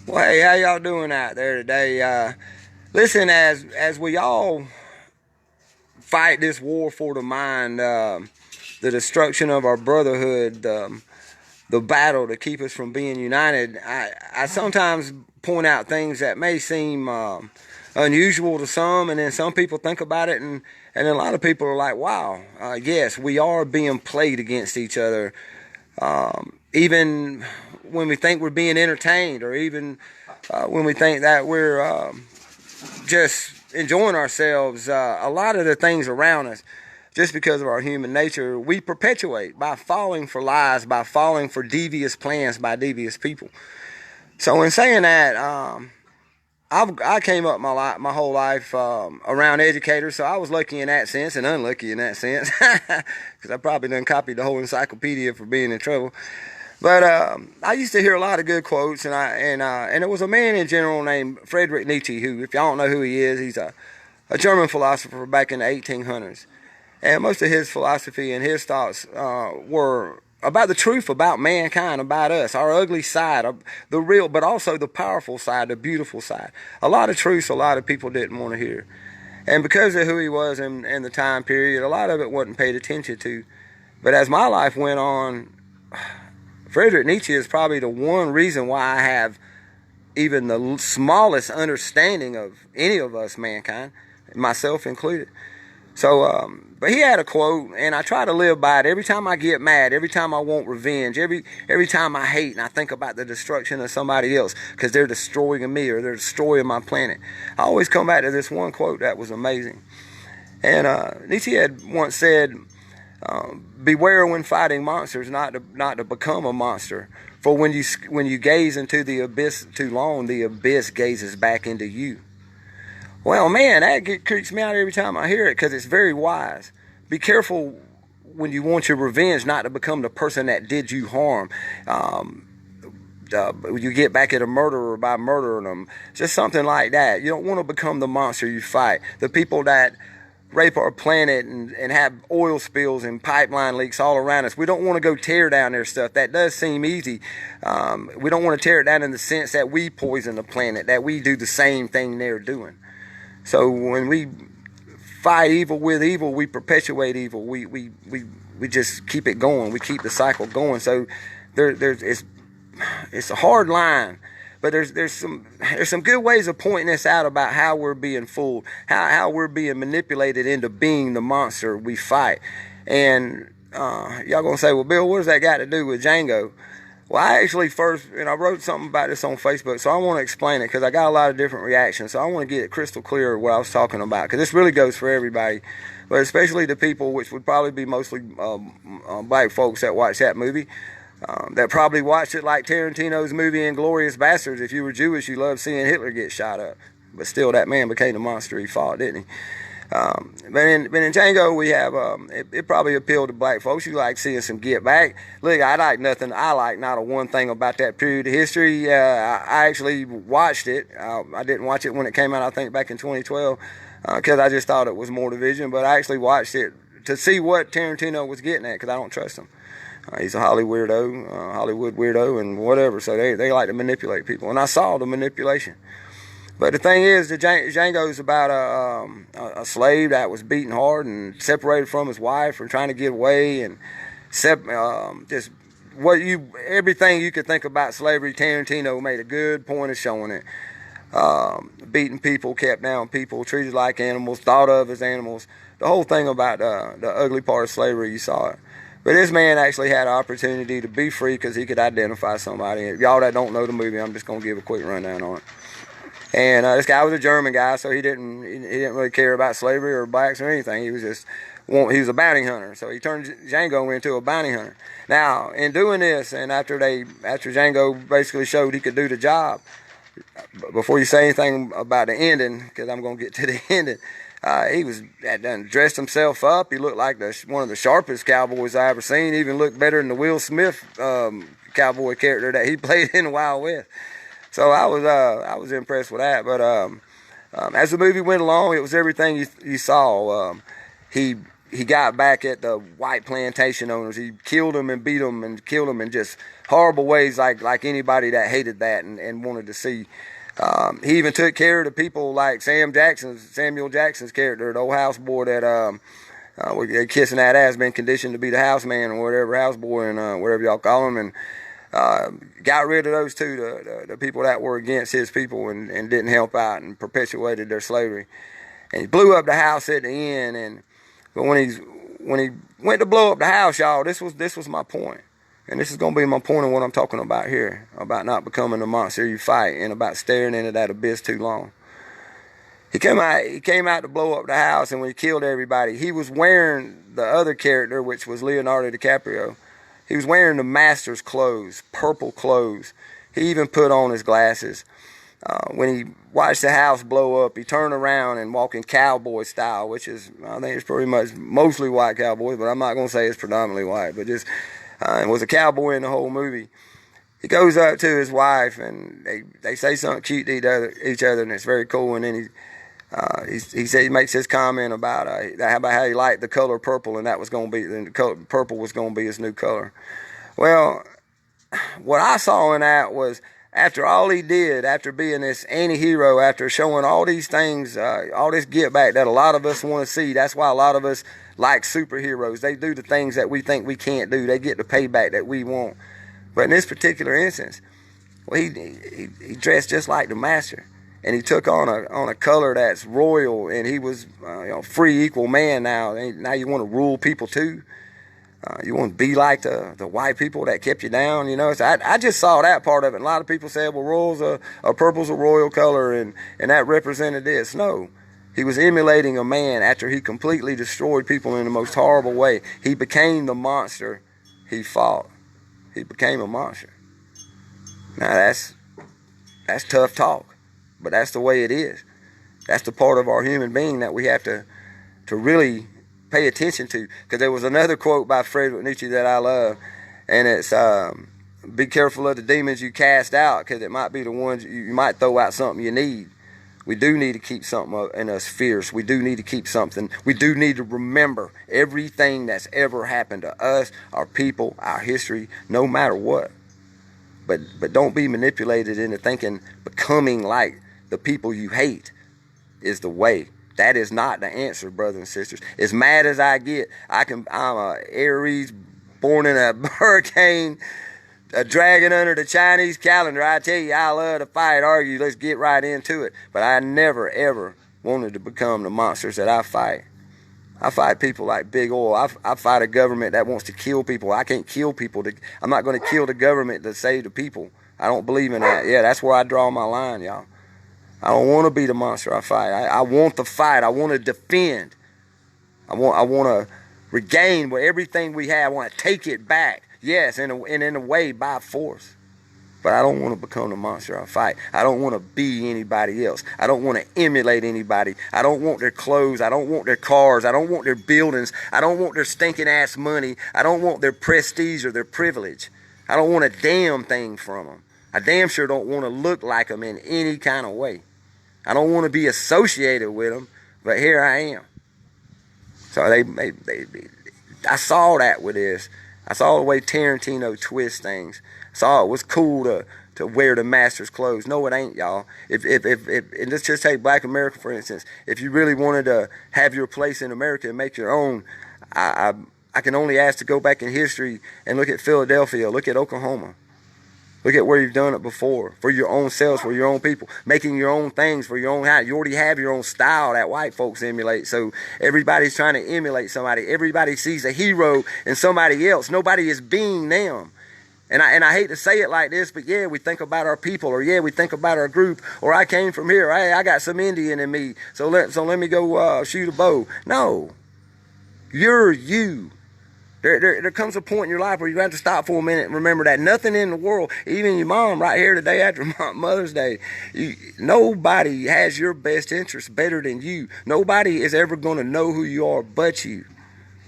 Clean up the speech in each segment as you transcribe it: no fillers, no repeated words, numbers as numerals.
Well, hey, how y'all doing out there today? Listen, as we all fight this war for the mind, the destruction of our brotherhood, the battle to keep us from being united, I sometimes point out things that may seem unusual to some, and then some people think about it, and a lot of people are like, wow, yes, we are being played against each other. Even when we think we're being entertained, or even when we think that we're just enjoying ourselves, a lot of the things around us, just because of our human nature, we perpetuate by falling for lies, by falling for devious plans by devious people. So in saying that, I came up my whole life around educators, so I was lucky in that sense and unlucky in that sense, because I probably done copied the whole encyclopedia for being in trouble. But I used to hear a lot of good quotes, and it was a man in general named Friedrich Nietzsche, who, if y'all don't know who he is, he's a German philosopher back in the 1800s. And most of his philosophy and his thoughts were about the truth about mankind, about us, our ugly side, the real, but also the powerful side, the beautiful side. A lot of truths a lot of people didn't want to hear. And because of who he was in the time period, a lot of it wasn't paid attention to. But as my life went on, Friedrich Nietzsche is probably the one reason why I have even the smallest understanding of any of us, mankind, myself included. So, but he had a quote, and I try to live by it. Every time I get mad, every time I want revenge, every time I hate and I think about the destruction of somebody else because they're destroying me or they're destroying my planet, I always come back to this one quote that was amazing. And Nietzsche had once said, beware when fighting monsters, not to become a monster. For when you gaze into the abyss too long, the abyss gazes back into you. Well, man, that creeps me out every time I hear it, because it's very wise. Be careful when you want your revenge, not to become the person that did you harm. You get back at a murderer by murdering them, just something like that. You don't want to become the monster you fight. The people that rape our planet and have oil spills and pipeline leaks all around us. We don't want to go tear down their stuff. That does seem easy. We don't want to tear it down in the sense that we poison the planet, that we do the same thing they're doing. So when we fight evil with evil, we perpetuate evil. We just keep it going. We keep the cycle going. So it's a hard line, but there's some good ways of pointing this out about how we're being fooled, how we're being manipulated into being the monster we fight. And y'all gonna say, well, Bill, what does that got to do with Django? Well, I actually and I wrote something about this on Facebook, so I want to explain it because I got a lot of different reactions. So I want to get it crystal clear what I was talking about, because this really goes for everybody, but especially the people, which would probably be mostly black folks that watch that movie, that probably watched it like Tarantino's movie Inglourious Basterds. If you were Jewish, you loved seeing Hitler get shot up, but still that man became the monster he fought, didn't he? But in Django, we have it probably appealed to black folks. You like seeing some get back. Look, I like not a one thing about that period of history. I actually watched it. I didn't watch it when it came out, I think back in 2012, because I just thought it was more division. But I actually watched it to see what Tarantino was getting at, because I don't trust him. He's a Hollywood weirdo and whatever. So they like to manipulate people, and I saw the manipulation. But the thing is, the Django is about a slave that was beaten hard and separated from his wife and trying to get away, and just everything you could think about slavery. Tarantino made a good point of showing it. Beating people, kept down people, treated like animals, thought of as animals. The whole thing about the ugly part of slavery, you saw it. But this man actually had an opportunity to be free because he could identify somebody. Y'all that don't know the movie, I'm just gonna give a quick rundown on it. And this guy was a German guy, so he didn't really care about slavery or blacks or anything. He was a bounty hunter. So he turned Django into a bounty hunter. Now, in doing this, and after Django basically showed he could do the job, before you say anything about the ending, because I'm going to get to the ending, had done dressed himself up. He looked like one of the sharpest cowboys I ever seen. He even looked better than the Will Smith cowboy character that he played in the Wild West. So I was impressed with that. But as the movie went along, it was everything you saw. He he got back at the white plantation owners. He killed them and beat them and killed them in just horrible ways, like anybody that hated that and wanted to see. He even took care of the people like Samuel Jackson's character, the old houseboy that kissing that ass, been conditioned to be the house man or whatever, houseboy and whatever y'all call him, and got rid of those two, the people that were against his people and didn't help out and perpetuated their slavery. And he blew up the house at the end. But when he went to blow up the house, y'all, this was my point. And this is going to be my point of what I'm talking about here, about not becoming the monster you fight and about staring into that abyss too long. He came out to blow up the house, and when he killed everybody, he was wearing the other character, which was Leonardo DiCaprio. He was wearing the master's clothes, purple clothes. He even put on his glasses. When he watched the house blow up, he turned around and walked in cowboy style, which is, I think it's pretty much mostly white cowboys, but I'm not going to say it's predominantly white, but just was a cowboy in the whole movie. He goes up to his wife, and they say something cute to each other, and it's very cool. And then he makes his comment about how he liked the color purple, and that was going to be the color, purple was going to be his new color. Well, what I saw in that was, after all he did, after being this anti-hero, after showing all these things, all this get back that a lot of us want to see. That's why a lot of us like superheroes. They do the things that we think we can't do. They get the payback that we want. But in this particular instance, well, he dressed just like the master, and he took on a color that's royal, and he was free, equal man now. Now you want to rule people too. You want to be like the white people that kept you down, So I just saw that part of it. And a lot of people said, well, royal's purple's a royal color, and that represented this. No, he was emulating a man after he completely destroyed people in the most horrible way. He became the monster he fought. He became a monster. Now that's tough talk, but that's the way it is. That's the part of our human being that we have to really pay attention to. Because there was another quote by Friedrich Nietzsche that I love, and it's be careful of the demons you cast out, because it might be the ones you might throw out something you need. We do need to keep something in us fierce. We do need to keep something. We do need to remember everything that's ever happened to us, our people, our history, no matter what. But don't be manipulated into thinking becoming like the people you hate is the way. That is not the answer, brothers and sisters. As mad as I get, I'm a Aries, born in a hurricane, a dragon under the Chinese calendar. I tell you, I love to fight, argue. Let's get right into it. But I never, ever wanted to become the monsters that I fight. I fight people like big oil. I fight a government that wants to kill people. I can't kill people. I'm not going to kill the government to save the people. I don't believe in that. Yeah, that's where I draw my line, y'all. I don't want to be the monster I fight. I want to fight. I want to defend. I want to regain everything we have. I want to take it back. Yes, and in a way by force. But I don't want to become the monster I fight. I don't want to be anybody else. I don't want to emulate anybody. I don't want their clothes. I don't want their cars. I don't want their buildings. I don't want their stinking ass money. I don't want their prestige or their privilege. I don't want a damn thing from them. I damn sure don't want to look like them in any kind of way. I don't want to be associated with them, but here I am. So I saw that with this. I saw the way Tarantino twists things. I saw it was cool to wear the master's clothes. No, it ain't, y'all. If and let's just take Black America for instance. If you really wanted to have your place in America and make your own, I can only ask to go back in history and look at Philadelphia, look at Oklahoma. Look at where you've done it before, for your own selves, for your own people, making your own things for your own house. You already have your own style that white folks emulate, so everybody's trying to emulate somebody. Everybody sees a hero in somebody else. Nobody is being them. And I hate to say it like this, but yeah, we think about our people, or yeah, we think about our group, or I came from here. Hey, I got some Indian in me, so let me go shoot a bow. No, you're you. There comes a point in your life where you have to stop for a minute and remember that nothing in the world, even your mom right here today after Mother's Day, nobody has your best interest better than you. Nobody is ever going to know who you are but you.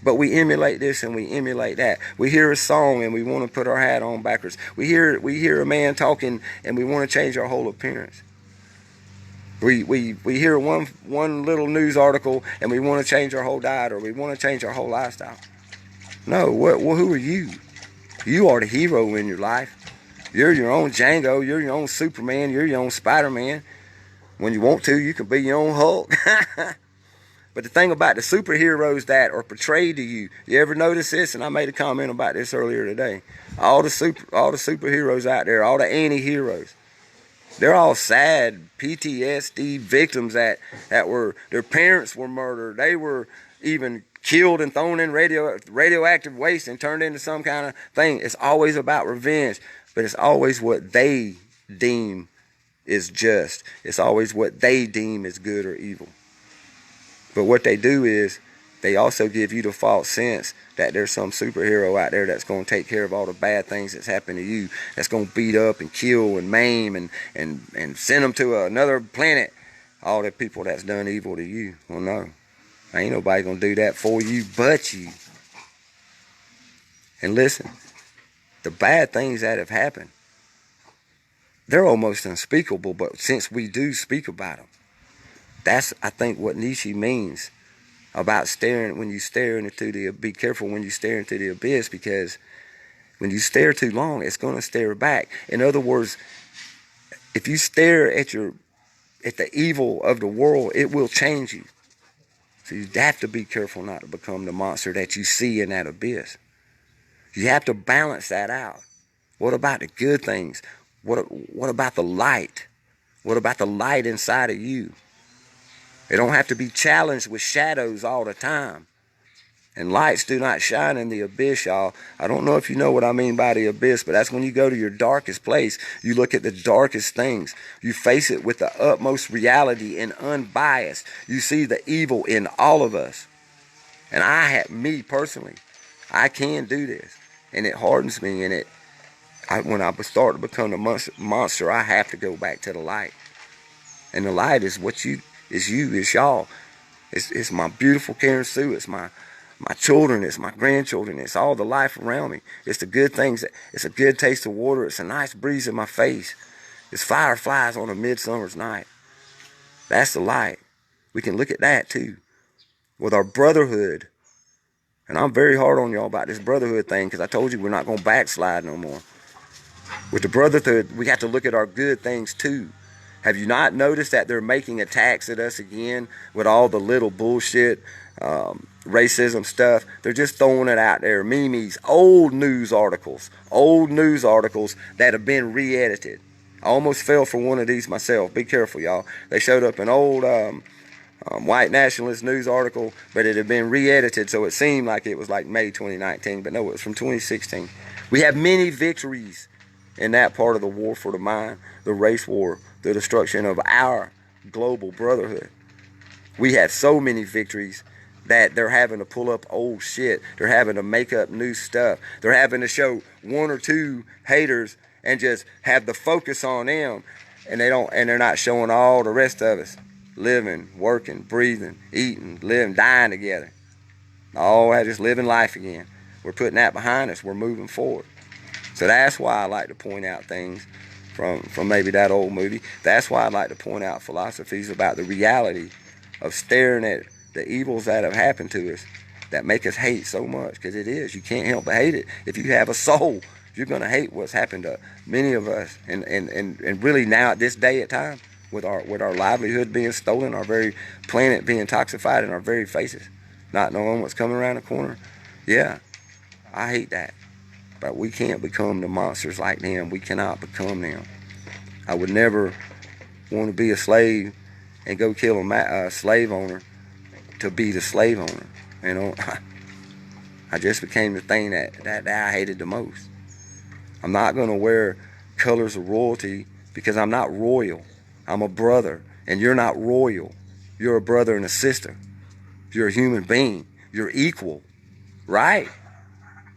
But we emulate this and we emulate that. We hear a song and we want to put our hat on backwards. We hear a man talking and we want to change our whole appearance. We hear one little news article and we want to change our whole diet, or we want to change our whole lifestyle. No, who are you? You are the hero in your life. You're your own Django. You're your own Superman. You're your own Spider-Man. When you want to, you can be your own Hulk. But the thing about the superheroes that are portrayed to you, you ever notice this? And I made a comment about this earlier today. All the superheroes out there, all the anti-heroes, they're all sad PTSD victims that were, their parents were murdered. They were even killed and thrown in radioactive waste and turned into some kind of thing. It's always about revenge, but it's always what they deem is just. It's always what they deem is good or evil. But what they do is they also give you the false sense that there's some superhero out there that's going to take care of all the bad things that's happened to you, that's going to beat up and kill and maim and send them to another planet, all the people that's done evil to you. Well, no. Ain't nobody going to do that for you but you. And listen, the bad things that have happened, they're almost unspeakable, but since we do speak about them, that's, I think, what Nietzsche means about staring, when you stare into the, be careful when you stare into the abyss, because when you stare too long, it's going to stare back. In other words, if you stare at the evil of the world, it will change you. So you have to be careful not to become the monster that you see in that abyss. You have to balance that out. What about the good things? What about the light? What about the light inside of you? It don't have to be challenged with shadows all the time. And lights do not shine in the abyss, y'all. I don't know if you know what I mean by the abyss, but that's when you go to your darkest place. You look at the darkest things. You face it with the utmost reality and unbiased. You see the evil in all of us. And me personally, I can do this. And it hardens me. And when I start to become the monster, I have to go back to the light. And the light is what you... It's you, it's y'all. It's my beautiful Karen Sue. It's my children. It's my grandchildren. It's all the life around me. It's the good things. It's a good taste of water. It's a nice breeze in my face. It's fireflies on a midsummer's night. That's the light. We can look at that too. With our brotherhood. And I'm very hard on y'all about this brotherhood thing, because I told you we're not going to backslide no more. With the brotherhood, we have to look at our good things too. Have you not noticed that they're making attacks at us again with all the little bullshit racism stuff? They're just throwing it out there. Memes, old news articles that have been re-edited. I almost fell for one of these myself. Be careful, y'all. They showed up an old white nationalist news article, but it had been re-edited, so it seemed like it was like May 2019, but no, it was from 2016. We have many victories in that part of the war for the mind, the race war, the destruction of our global brotherhood. We have so many victories that they're having to pull up old shit. They're having to make up new stuff. They're having to show one or two haters and just have the focus on them, and they're not showing all the rest of us living, working, breathing, eating, living, dying together. All that, just living life again. We're putting that behind us. We're moving forward. So that's why I like to point out things from maybe that old movie. That's why I like to point out philosophies about the reality of staring at the evils that have happened to us that make us hate so much, because it is. You can't help but hate it. If you have a soul, you're going to hate what's happened to many of us. And really now at this day at time, with our livelihood being stolen, our very planet being toxified in our very faces, not knowing what's coming around the corner. Yeah, I hate that. But we can't become the monsters like them. We cannot become them. I would never want to be a slave and go kill a slave owner to be the slave owner. You know, I just became the thing that I hated the most. I'm not going to wear colors of royalty because I'm not royal. I'm a brother, and you're not royal. You're a brother and a sister. You're a human being. You're equal, right?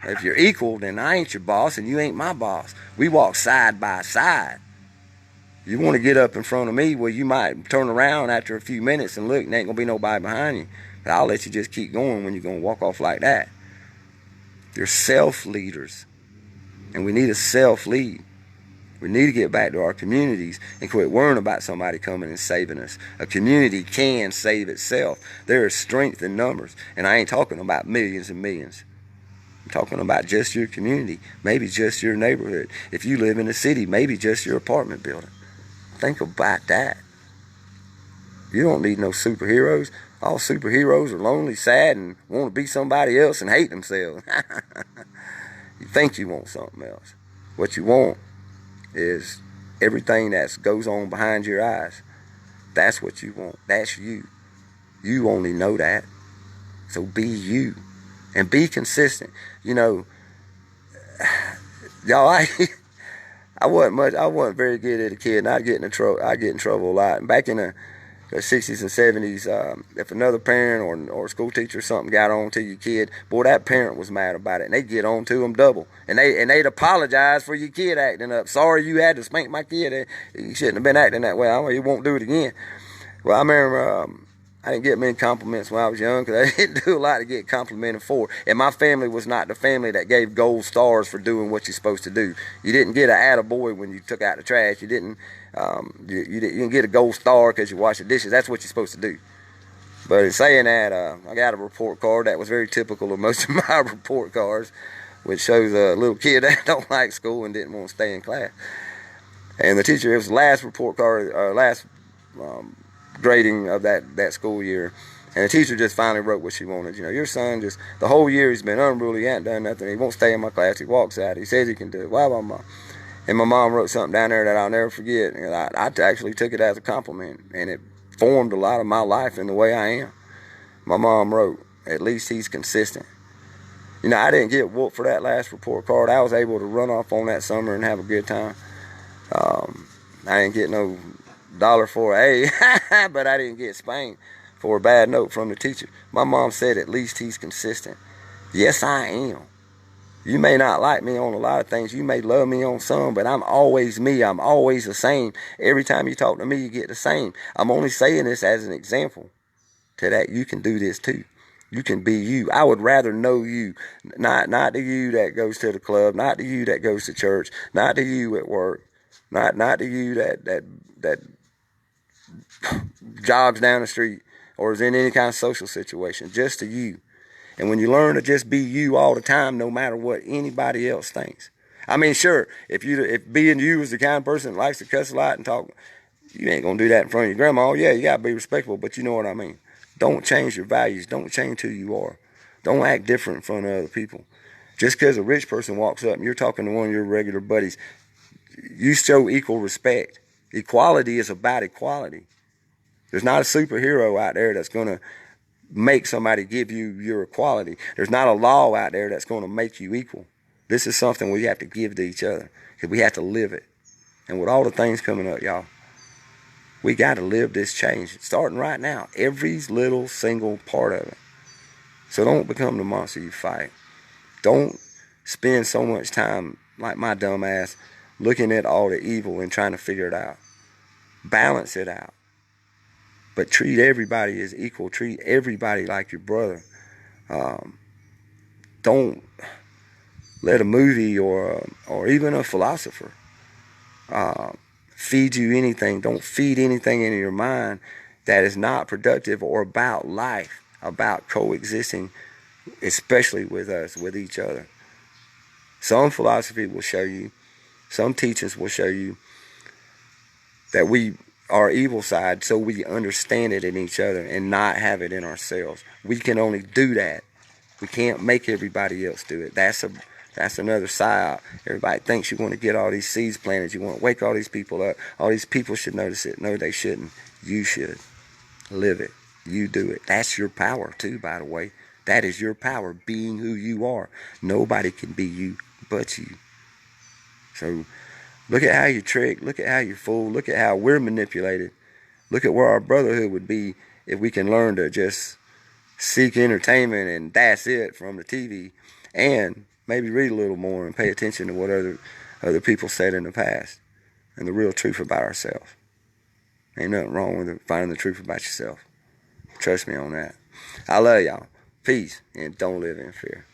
If you're equal, then I ain't your boss and you ain't my boss. We walk side by side. You want to get up in front of me, well, you might turn around after a few minutes and look, and there ain't going to be nobody behind you. But I'll let you just keep going when you're going to walk off like that. You're self-leaders. And we need a self-lead. We need to get back to our communities and quit worrying about somebody coming and saving us. A community can save itself. There is strength in numbers. And I ain't talking about millions and millions. I'm talking about just your community, maybe just your neighborhood. If you live in a city, maybe just your apartment building. Think about that. You don't need no superheroes. All superheroes are lonely, sad, and want to be somebody else and hate themselves. You think you want something else. What you want is everything that goes on behind your eyes. That's what you want. That's you. You only know that. So be you. And be consistent. You know, y'all, I wasn't very good as a kid, and I get in trouble a lot. And back in the 60s and 70s, if another parent or school teacher or something got on to your kid, boy, that parent was mad about it, and they'd get on to them double. And they'd apologize for your kid acting up. Sorry you had to spank my kid. You shouldn't have been acting that way. He won't do it again. Well, I remember I didn't get many compliments when I was young because I didn't do a lot to get complimented for. And my family was not the family that gave gold stars for doing what you're supposed to do. You didn't get an attaboy when you took out the trash. You didn't get a gold star because you washed the dishes. That's what you're supposed to do. But in saying that, I got a report card that was very typical of most of my report cards, which shows a little kid that don't like school and didn't want to stay in class. And the teacher, it was the last report card, last grading of that school year, and the teacher just finally wrote what she wanted. You know, your son just the whole year he's been unruly, he ain't done nothing, he won't stay in my class, he walks out, he says he can do it, blah blah blah. And my mom wrote something down there that I'll never forget, and I actually took it as a compliment, and it formed a lot of my life in the way I am. My mom wrote, at least he's consistent. You know, I didn't get whooped for that last report card. I was able to run off on that summer and have a good time. I didn't get no $1 for A, but I didn't get spanked for a bad note from the teacher. My mom said, at least he's consistent. Yes, I am. You may not like me on a lot of things. You may love me on some, but I'm always me. I'm always the same. Every time you talk to me, you get the same. I'm only saying this as an example to that you can do this too. You can be you. I would rather know you, not the you that goes to the club, not the you that goes to church, not the you at work, not the you that jogs down the street or is in any kind of social situation, just to you. And when you learn to just be you all the time, no matter what anybody else thinks. I mean, sure, if being you is the kind of person that likes to cuss a lot and talk, you ain't gonna do that in front of your grandma. Yeah, you gotta be respectful, but you know what I mean. Don't change your values. Don't change who you are. Don't act different in front of other people. Just because a rich person walks up and you're talking to one of your regular buddies, you show equal respect. Equality is about equality. There's not a superhero out there that's going to make somebody give you your equality. There's not a law out there that's going to make you equal. This is something we have to give to each other because we have to live it. And with all the things coming up, y'all, we got to live this change starting right now. Every little single part of it. So don't become the monster you fight. Don't spend so much time, like my dumb ass, looking at all the evil and trying to figure it out. Balance it out. But treat everybody as equal. Treat everybody like your brother. Don't let a movie or even a philosopher feed you anything. Don't feed anything into your mind that is not productive or about life, about coexisting, especially with us, with each other. Some philosophy will show you, some teachings will show you that we are evil side, so we understand it in each other and not have it in ourselves. We can only do that. We can't make everybody else do it. That's another psyop. Everybody thinks you want to get all these seeds planted. You want to wake all these people up. All these people should notice it. No, they shouldn't. You should. Live it. You do it. That's your power too, by the way. That is your power, being who you are. Nobody can be you but you. So look at how you trick. Look at how you fool. Look at how we're manipulated. Look at where our brotherhood would be if we can learn to just seek entertainment and that's it from the TV, and maybe read a little more and pay attention to what other people said in the past and the real truth about ourselves. Ain't nothing wrong with finding the truth about yourself. Trust me on that. I love y'all. Peace, and don't live in fear.